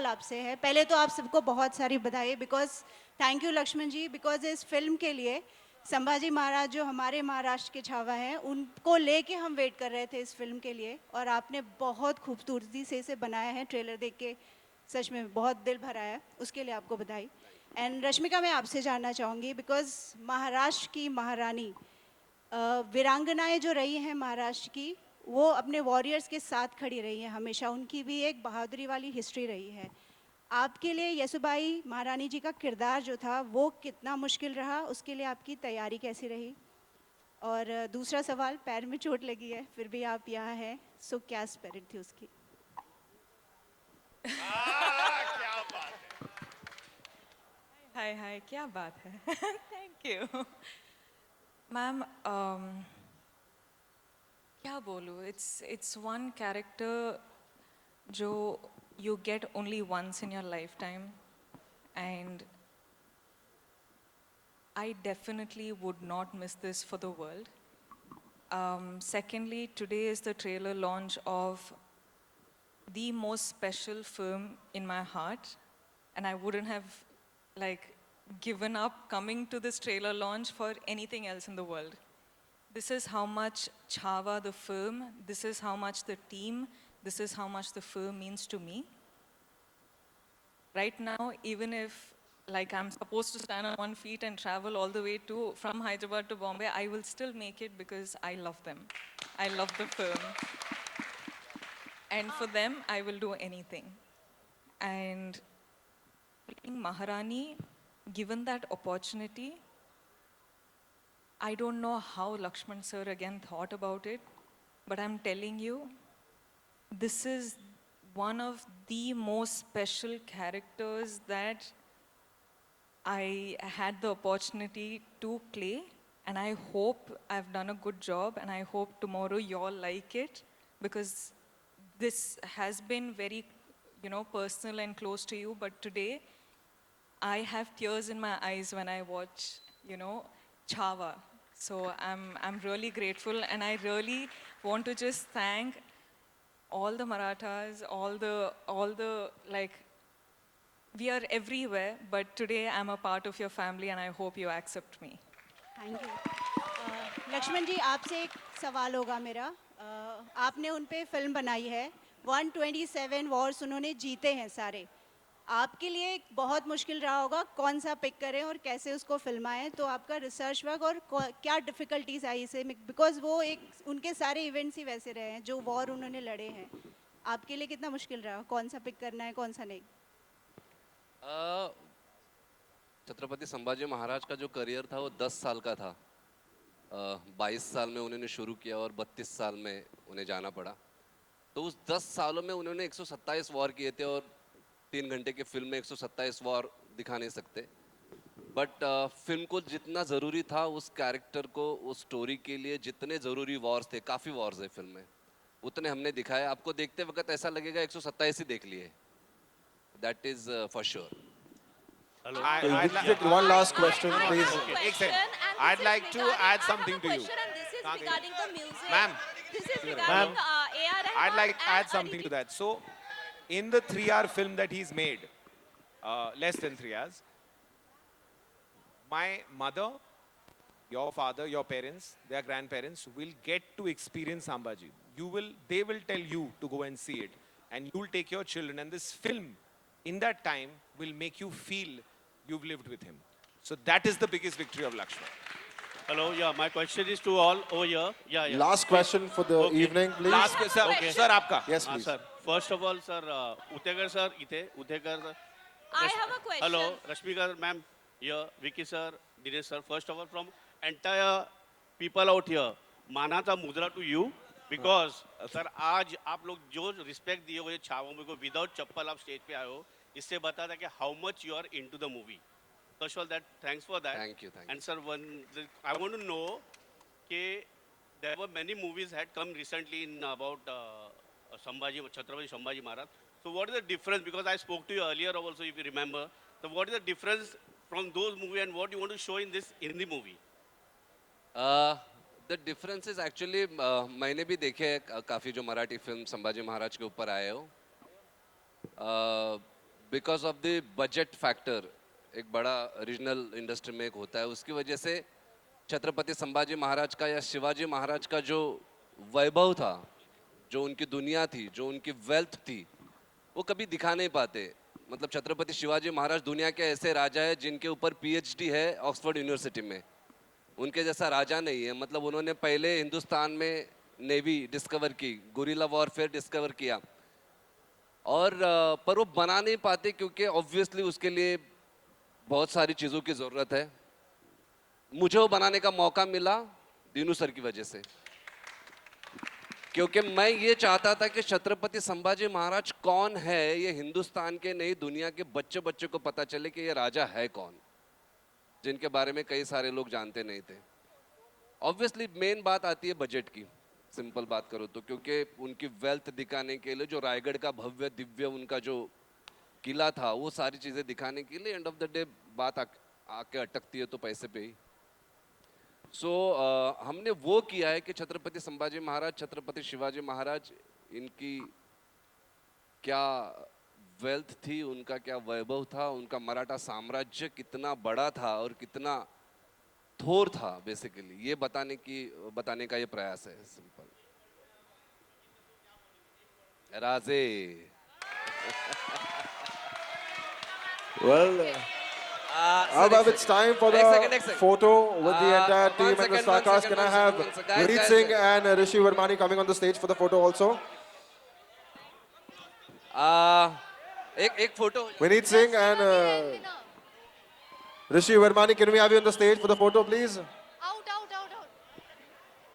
आपसे है। पहले तो आप सबको बहुत सारी बधाई, because thank you Lakshman ji, because इस फिल्म के लिए संभाजी महाराज जो हमारे महाराष्ट्र के छावा हैं, उनको लेके हम वेट कर रहे थे इस फिल्म के लिए, और आपने बहुत खूबसूरती से इसे बनाया है। ट्रेलर देख के सच में बहुत दिल भरा है, उसके लिए आपको बधाई। एंड रश्मिका, मैं आपसे जानना चाहूँगी, बिकॉज महाराष्ट्र की महारानी, वीरांगनाएं जो रही हैं महाराष्ट्र की, वो अपने वॉरियर्स के साथ खड़ी रही हैं हमेशा। उनकी भी एक बहादुरी वाली हिस्ट्री रही है। आपके लिए यसुबाई महारानी जी का किरदार जो था वो कितना मुश्किल रहा, उसके लिए आपकी तैयारी कैसी रही? और दूसरा सवाल, पैर में चोट लगी है फिर भी आप यहाँ हैं, सो क्या स्पिरिट थी उसकी? क्या बात है। हाय हाय, क्या बात है। Thank you ma'am. क्या बोलूँ, इट्स वन कैरेक्टर जो you get only once in your lifetime, and I definitely would not miss this for the world. Secondly, today is the trailer launch of the most special film in my heart, and I wouldn't have like given up coming to this trailer launch for anything else in the world. This is how much Chhava the film, this is how much the team, this is how much the film means to me. Right now, even if like I'm supposed to stand on one feet and travel all the way from Hyderabad to Bombay, I will still make it because I love them. I love the film. And for them, I will do anything. And playing Maharani, given that opportunity, I don't know how Lakshman sir again thought about it, but I'm telling you, this is one of the most special characters that I had the opportunity to play, and I hope I've done a good job, and I hope tomorrow you all like it, because this has been very, personal and close to you, but today I have tears in my eyes when I watch, Chava. So I'm really grateful, and I really want to just thank all the Marathas, all the like, we are everywhere, but today I'm a part of your family, and I hope you accept me. Thank you. Lakshman ji, आपसे एक सवाल होगा मेरा। आपने उन पे film बनाई है, 127 वॉर्स उन्होंने जीते हैं सारे। आपके लिए एक बहुत मुश्किल रहा होगा कौन सा पिक करें और कैसे उसको फिल्माएं, तो आपका रिसर्च वर्क और क्या डिफ़िकल्टीज आई इसे, बिकॉज वो एक उनके सारे इवेंट्स ही वैसे रहे हैं जो वॉर उन्होंने लड़े हैं। आपके लिए कितना मुश्किल रहा, कौन सा पिक करना है कौन सा नहीं? छत्रपति संभाजी महाराज का जो करियर था वो 10 साल का था। 22 साल में उन्होंने शुरू किया और 32 साल में उन्हें जाना पड़ा। तो उस 10 सालों में उन्होंने 127 वॉर किए थे, और 3 घंटे की फिल्म में 127 वॉर दिखा नहीं सकते। बट फिल्म को जितना ज़रूरी था उस कैरेक्टर को, उस स्टोरी के लिए जितने ज़रूरी वॉर्स थे, काफ़ी वॉर्स है फिल्म में, उतने हमने दिखाए। आपको देखते वक्त ऐसा लगेगा 127 ही देख लिए, that is for sure. Hello. We'll take one last question, I please. have a Okay. question, and I'd this like is to regarding- add I something have to a you. question, and this is Kage. regarding the music. Ma'am. This is Ma'am. regarding A.R. Rahman I'd like to add and something to Arijit. that. So, in the 3-hour film that he's made, less than 3 hours, my mother, your father, your parents, their grandparents will get to experience Sambhaji. They will tell you to go and see it, and you'll take your children. And this film, in that time, will make you feel you've lived with him. So that is the biggest victory of Lakshman. Hello, yeah, my question is to all over here. Yeah, yeah. Last question for the Okay. evening, please. Last question, Okay. sir, आपका. Yes, Ah, please. sir. First of all, sir, Utekar sir, Utekar sir. I have a question. Hello, Rashmika ma'am, here, Vicky sir, Dinesh sir. First of all, from entire people out here, मानाता मुद्रा to you, because sir आज आप लोग जो respect दिए हुए Chhaava movie को without चप्पल आप stage पे आए हो, इससे बताता है कि how much you are into the movie. First of all, that thanks for that. Thank you, thank you. And sir, I want to know कि there were many movies had come recently in about Sambhaji, Chhatrapati Sambhaji Maharaj. So what is the difference? Because I spoke to you earlier also, if you remember. So what is the difference from those movies and what you want to show in this Hindi movie? The difference is actually, मैंने भी देखे काफ़ी जो Marathi film Sambhaji Maharaj के ऊपर आए हो। Because of the budget factor, एक बड़ा रीजनल इंडस्ट्री में एक होता है, उसकी वजह से छत्रपति संभाजी महाराज का या शिवाजी महाराज का जो वैभव था, जो उनकी दुनिया थी, जो उनकी वेल्थ थी, वो कभी दिखा नहीं पाते. मतलब छत्रपति शिवाजी महाराज दुनिया के ऐसे राजा है जिनके ऊपर पीएचडी है ऑक्सफोर्ड यूनिवर्सिटी में. उनके जैसा राजा नहीं है. मतलब उन्होंने पहले हिंदुस्तान में नेवी डिस्कवर की, गुरिल्ला वॉरफेयर डिस्कवर किया, और पर वो बना नहीं पाते क्योंकि ऑब्वियसली उसके लिए बहुत सारी चीज़ों की ज़रूरत है. मुझे वो बनाने का मौका मिला दीनू सर की वजह से, क्योंकि मैं ये चाहता था कि छत्रपति संभाजी महाराज कौन है ये हिंदुस्तान के नहीं, दुनिया के बच्चे बच्चे को पता चले कि ये राजा है कौन, जिनके बारे में कई सारे लोग जानते नहीं थे. ऑब्वियसली मेन बात आती है बजट की, सिंपल बात करो तो, क्योंकि उनकी वेल्थ दिखाने के लिए जो रायगढ़ का भव्य दिव्य उनका जो किला था, वो सारी चीज़ें दिखाने के लिए एंड ऑफ द डे बात आके अटकती है तो पैसे पे ही. सो हमने वो किया है कि छत्रपति संभाजी महाराज, छत्रपति शिवाजी महाराज, इनकी क्या वेल्थ थी, उनका क्या वैभव था, उनका मराठा साम्राज्य कितना बड़ा था और कितना थोर था, बेसिकली ये बताने का ये प्रयास है. Simple Raje. Well, Abhab, it's time for the Next second. photo with the entire team and the star cast. One Can I second, have one second. Guys, Vineet guys, Singh guys. and Rishi Vermani coming on the stage for the photo also? एक photo. Vineet Singh and Rishi Vermani, can we have you on the stage for the photo, please?